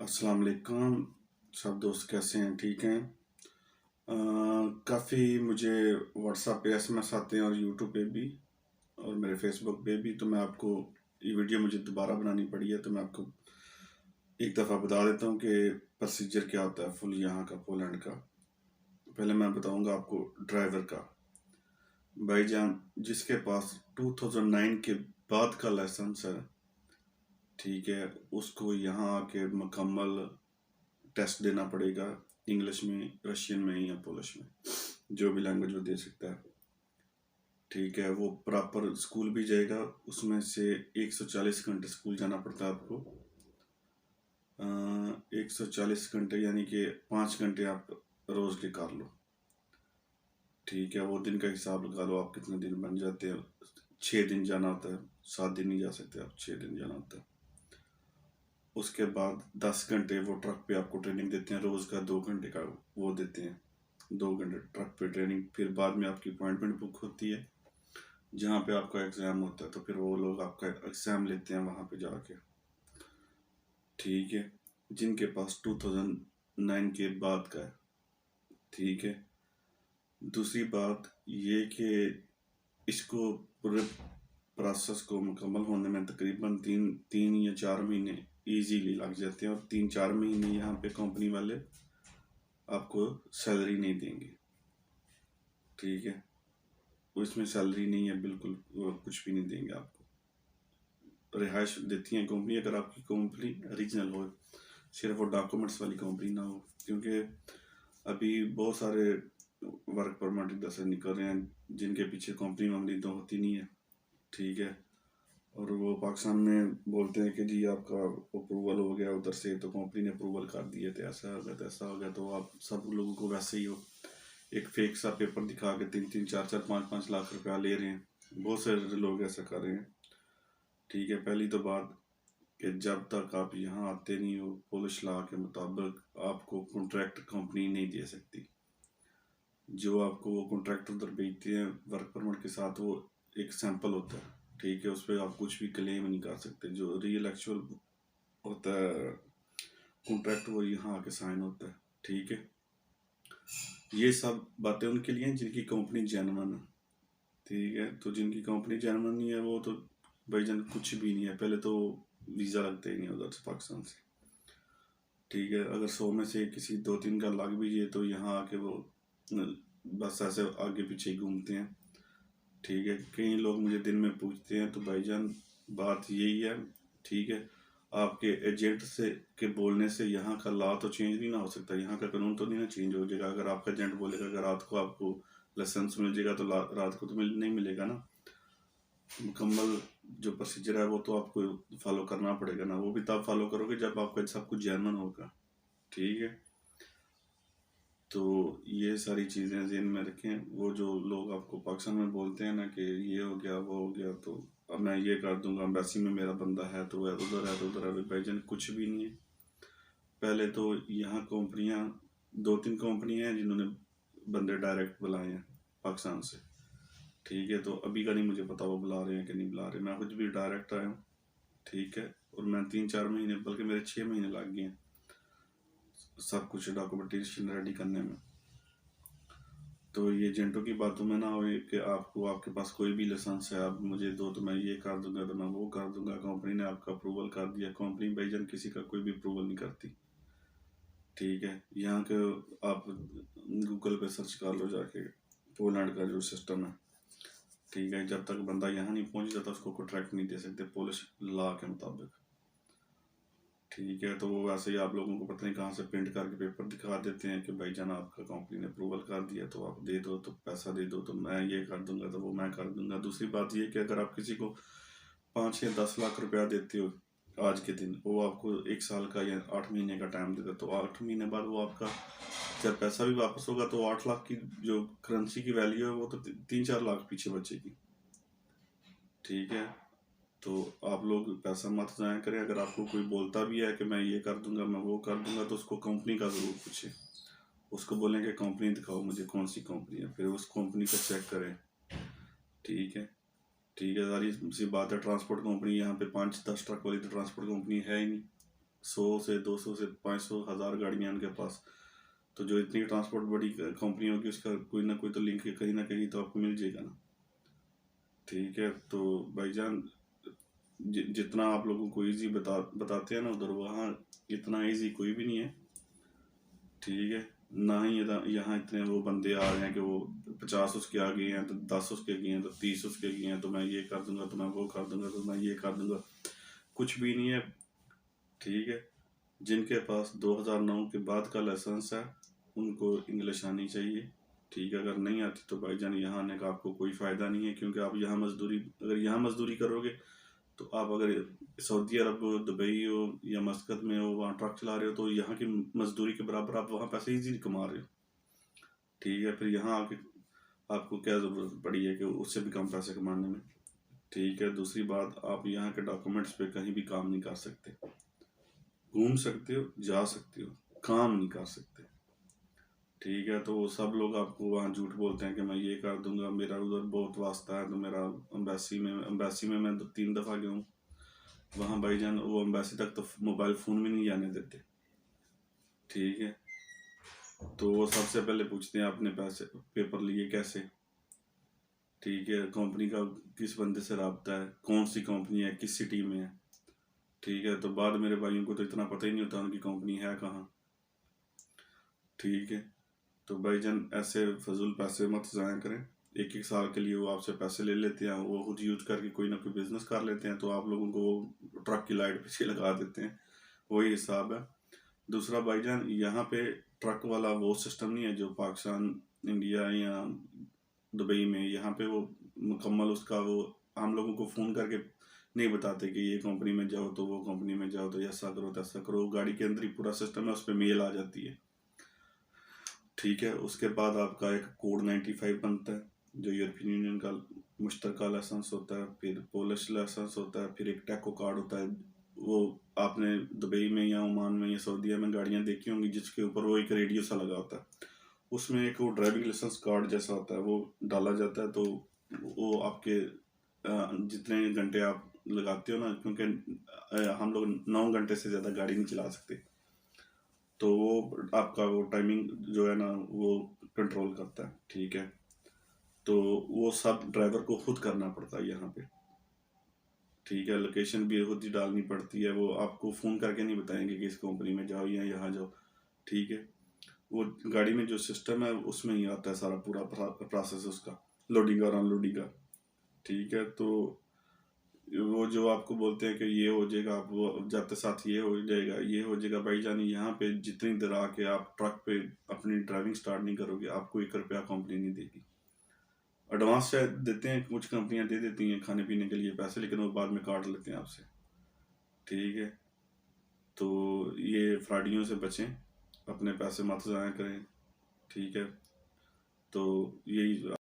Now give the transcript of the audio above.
अस्सलाम वालेकुम। सब दोस्त कैसे हैं? ठीक हैं। काफ़ी मुझे व्हाट्सएप पे एसएमएस आते हैं और यूट्यूब पे भी और मेरे फेसबुक पे भी। तो मैं आपको ये वीडियो मुझे दोबारा बनानी पड़ी है, तो मैं आपको एक दफ़ा बता देता हूँ कि प्रोसीजर क्या होता है फुल यहाँ का, पोलैंड का। पहले मैं बताऊँगा आपको ड्राइवर का। भाईजान जिसके पास 2009 के बाद का लाइसेंस है, ठीक है, उसको यहाँ आके मुकम्मल टेस्ट देना पड़ेगा। इंग्लिश में, रशियन में या पोलिश में, जो भी लैंग्वेज वो दे सकता है। ठीक है, वो प्रॉपर स्कूल भी जाएगा। उसमें से 140 घंटे स्कूल जाना पड़ता है आपको। 140 घंटे यानी कि 5 घंटे आप रोज़ के कर लो। ठीक है, वो दिन का हिसाब लगा लो आप कितने दिन बन जाते हैं। 6 दिन जाना होता है, 7 दिन नहीं जा सकते आप, 6 दिन जाना होता है। उसके बाद 10 घंटे वो ट्रक पे आपको ट्रेनिंग देते हैं, रोज़ का 2 घंटे का वो देते हैं, 2 घंटे ट्रक पे ट्रेनिंग। फिर बाद में आपकी अपॉइंटमेंट बुक होती है जहाँ पे आपका एग्ज़ाम होता है, तो फिर वो लोग आपका एग्ज़ाम लेते हैं वहाँ पे जाके। ठीक है, जिनके पास 2009 के बाद का है। ठीक है, दूसरी बात ये कि इसको पूरे प्रोसेस को मुकम्मल होने में तकरीबन तीन या 4 महीने इजीली लग जाते हैं। और 3-4 महीने यहाँ पे कंपनी वाले आपको सैलरी नहीं देंगे। ठीक है, उसमें सैलरी नहीं है बिल्कुल, वो कुछ भी नहीं देंगे आपको। रिहाइश देती हैं कंपनी, अगर आपकी कंपनी रीजनल हो, सिर्फ वो डॉक्यूमेंट्स वाली कंपनी ना हो। क्योंकि अभी बहुत सारे वर्क परमिट इधर से निकल रहे हैं जिनके पीछे कंपनी वम्पनी तो होती नहीं है। ठीक है, और वो पाकिस्तान में बोलते हैं कि जी आपका अप्रूवल हो गया उधर से, तो कंपनी ने अप्रूवल कर दिए, तो ऐसा हो गया, तो ऐसा हो गया। तो आप सब लोगों को वैसे ही हो एक फेक सा पेपर दिखा के 3-3, 4-4, 5-5 लाख रुपया ले रहे हैं। बहुत सारे लोग ऐसा कर रहे हैं। ठीक है, पहली तो बात कि जब तक आप यहाँ आते नहीं हो, पोलिश लॉ के मुताबिक आपको कॉन्ट्रैक्ट कंपनी नहीं दे सकती। जो आपको वो कॉन्ट्रैक्ट उधर भेजते हैं वर्क परमिट के साथ, वो एक सैंपल होता है। ठीक है, उस पर आप कुछ भी क्लेम नहीं कर सकते। जो रियल एक्चुअल होता है कॉन्ट्रैक्ट, वो यहाँ आके साइन होता है। ठीक है, ये सब बातें उनके लिए हैं जिनकी कंपनी जेन्युइन है। ठीक है, तो जिनकी कंपनी जेन्युइन नहीं है वो तो भाईजान कुछ भी नहीं है। पहले तो वीज़ा लगते ही नहीं उधर से, पाकिस्तान से। ठीक है, अगर 100 में से किसी 2-3 का लग भी जाए तो यहाँ आके वो बस ऐसे आगे पीछे ही घूमते हैं। ठीक है, कई लोग मुझे दिन में पूछते हैं, तो भाईजान बात यही है। ठीक है, आपके एजेंट से के बोलने से यहाँ का लॉ तो चेंज नहीं ना हो सकता, यहाँ का कानून तो नहीं ना चेंज हो जाएगा। अगर आपका एजेंट बोलेगा कि रात को आपको लाइसेंस मिल जाएगा, तो रात को तो नहीं मिलेगा ना। मुकम्मल जो प्रोसीजर है वो तो आपको फॉलो करना पड़ेगा ना। वो भी तब फॉलो करोगे जब आपका सब कुछ जेन्युइन होगा। ठीक है, तो ये सारी चीज़ें ज़हन में रखें। वो जो लोग आपको पाकिस्तान में बोलते हैं ना कि ये हो गया वो हो गया, तो अब मैं ये कर दूंगा, एम्बेसी में मेरा बंदा है तो उधर है, तो उधर है। भाईजान कुछ भी नहीं है। पहले तो यहाँ कंपनियाँ 2-3 कंपनियाँ हैं जिन्होंने बंदे डायरेक्ट बुलाए हैं पाकिस्तान से। ठीक है, तो अभी का नहीं मुझे पता वो बुला रहे हैं कि नहीं बुला रहे। मैं खुद भी डायरेक्ट आया हूँ। ठीक है, और मैं 3-4 महीने, बल्कि मेरे 6 महीने लग गए हैं सब कुछ डॉक्यूमेंटेशन रेडी करने में। तो ये एजेंटों की बातों में ना हो कि आपको, आपके पास कोई भी लाइसेंस है, आप मुझे दो तो मैं ये कर दूंगा, तो मैं वो कर दूंगा। कंपनी ने आपका अप्रूवल कर दिया। कंपनी भाईजान किसी का कोई भी अप्रूवल नहीं करती। ठीक है, यहाँ के आप गूगल पे सर्च कर लो जाके, पोलैंड का जो सिस्टम है। ठीक है, जब तक बंदा यहाँ नहीं पहुँच जाता उसको कॉन्ट्रैक्ट नहीं दे सकते पोलिश लॉ के मुताबिक। ठीक है, तो वो वैसे ही आप लोगों को पता नहीं कहाँ से प्रिंट करके पेपर दिखा देते हैं कि भाईजान आपका कंपनी ने अप्रूवल कर दिया, तो आप दे दो, तो पैसा दे दो, तो मैं ये कर दूंगा, तो वो मैं कर दूंगा। दूसरी बात ये कि अगर आप किसी को 5 या 10 लाख रुपया देते हो आज के दिन, वो आपको 1 साल का या 8 महीने का टाइम देता है, तो 8 महीने बाद वो आपका जब पैसा भी वापस होगा तो 8 लाख की जो करेंसी की वैल्यू है वो तो 3-4 लाख पीछे बचेगी। ठीक है, तो आप लोग पैसा मत ज़ाया करें। अगर आपको कोई बोलता भी है कि मैं ये कर दूंगा, मैं वो कर दूंगा, तो उसको कंपनी का ज़रूर पूछें। उसको बोलें कि कंपनी दिखाओ मुझे कौन सी कंपनी है, फिर उस कंपनी का चेक करें। ठीक है, ठीक है, सारी सी बात है। ट्रांसपोर्ट कंपनी यहाँ पे 5-10 ट्रक वाली तो ट्रांसपोर्ट कंपनी है ही नहीं। 100 से 200 से 500 1000 गाड़ियाँ उनके पास। तो जो इतनी ट्रांसपोर्ट बड़ी कंपनी होगी उसका कोई ना कोई तो लिंक कहीं ना कहीं तो आपको मिल जाएगा ना। ठीक है, तो भाईजान जितना आप लोगों को इजी बताते हैं ना उधर, वहाँ इतना इजी कोई भी नहीं है। ठीक है, ना ही यहाँ इतने वो बंदे आ रहे हैं कि वो 50 उसके आगे हैं तो 10 उसके आगे हैं तो 30 उसके आगे हैं, तो मैं ये कर दूंगा, तो मैं वो कर दूंगा, तो मैं ये कर दूंगा। कुछ भी नहीं है। ठीक है, जिनके पास 2009 के बाद का लाइसेंस है उनको इंग्लिश आनी चाहिए। ठीक है, अगर नहीं आती तो भाईजान यहाँ आने का आपको कोई फ़ायदा नहीं है, क्योंकि आप यहाँ मजदूरी, अगर यहाँ मजदूरी करोगे तो आप अगर सऊदी अरब हो, दुबई हो या मस्कत में हो, वहाँ ट्रक चला रहे हो, तो यहाँ की मजदूरी के बराबर आप वहाँ पैसे इजीली कमा रहे हो। ठीक है, फिर यहाँ आके आपको क्या ज़रूरत पड़ी है कि उससे भी कम पैसे कमाने में। ठीक है, दूसरी बात, आप यहाँ के डॉक्यूमेंट्स पे कहीं भी काम नहीं कर सकते। घूम सकते हो, जा सकते हो, काम नहीं कर सकते। ठीक है, तो सब लोग आपको वहाँ झूठ बोलते हैं कि मैं ये कर दूंगा, मेरा उधर बहुत वास्ता है, तो मेरा एम्बेसी में मैं 3 दफ़ा गया हूँ वहाँ भाईजान, वो एम्बेसी तक तो मोबाइल फ़ोन भी नहीं जाने देते। ठीक है, तो वो सबसे पहले पूछते हैं आपने पैसे पेपर लिए कैसे। ठीक है, कंपनी का किस बंदे से रब्ता है, कौन सी कंपनी है, किस सिटी में है। ठीक है, तो बाद मेरे भाइयों को तो इतना पता ही नहीं होता उनकी कंपनी है कहाँ। ठीक है, तो भाईजान ऐसे फजूल पैसे मत ज़ाया करें। 1-1 साल के लिए वो आपसे पैसे ले लेते हैं, वो खुद यूज करके कोई ना कोई बिजनेस कर लेते हैं, तो आप लोगों को वो ट्रक की लाइट पीछे लगा देते हैं। वही हिसाब है। दूसरा भाईजान, यहाँ पे ट्रक वाला वो सिस्टम नहीं है जो पाकिस्तान, इंडिया या दुबई में। यहाँ पे वो मुकम्मल उसका वो हम लोगों को फ़ोन करके नहीं बताते कि ये कंपनी में जाओ तो वो कंपनी में जाओ, तो ऐसा करो तैसा करो। गाड़ी के अंदर ही पूरा सिस्टम है, उस पर मेल आ जाती है। ठीक है, उसके बाद आपका एक कोड 95 बनता है जो यूरोपियन यूनियन का मुश्तरका लाइसेंस होता है, फिर पोलिश लाइसेंस होता है, फिर एक टैको कार्ड होता है। वो आपने दुबई में या ओमान में या सऊदीया में गाड़ियाँ देखी होंगी जिसके ऊपर वो एक रेडियो सा लगा होता है। उसमें एक वो ड्राइविंग लाइसेंस कार्ड जैसा होता है, वो डाला जाता है, तो वो आपके जितने घंटे आप लगाते हो ना, क्योंकि हम लोग 9 घंटे से ज़्यादा गाड़ी नहीं चला सकते, तो वो आपका वो टाइमिंग जो है ना वो कंट्रोल करता है। ठीक है, तो वो सब ड्राइवर को खुद करना पड़ता है यहाँ पे। ठीक है, लोकेशन भी खुद ही डालनी पड़ती है, वो आपको फ़ोन करके नहीं बताएंगे कि इस कंपनी में जाओ या यहाँ जाओ। ठीक है, वो गाड़ी में जो सिस्टम है उसमें ही आता है सारा पूरा प्रोसेस उसका, लोडिंग और अनलोडिंग का। ठीक है, तो वो जो आपको बोलते हैं कि ये हो जाएगा, आप वो जाते साथ ये हो जाएगा, ये हो जाएगा, भाईजान यहाँ पे जितनी देर आके आप ट्रक पे अपनी ड्राइविंग स्टार्ट नहीं करोगे, आपको 1 रुपया कंपनी नहीं देगी। एडवांस शायद देते हैं, कुछ कंपनियां दे देती हैं खाने पीने के लिए पैसे, लेकिन वो बाद में काट लेते हैं आपसे। ठीक है, तो ये फ्रॉडियों से बचें, अपने पैसे मत ज़ाया करें। ठीक है, तो यही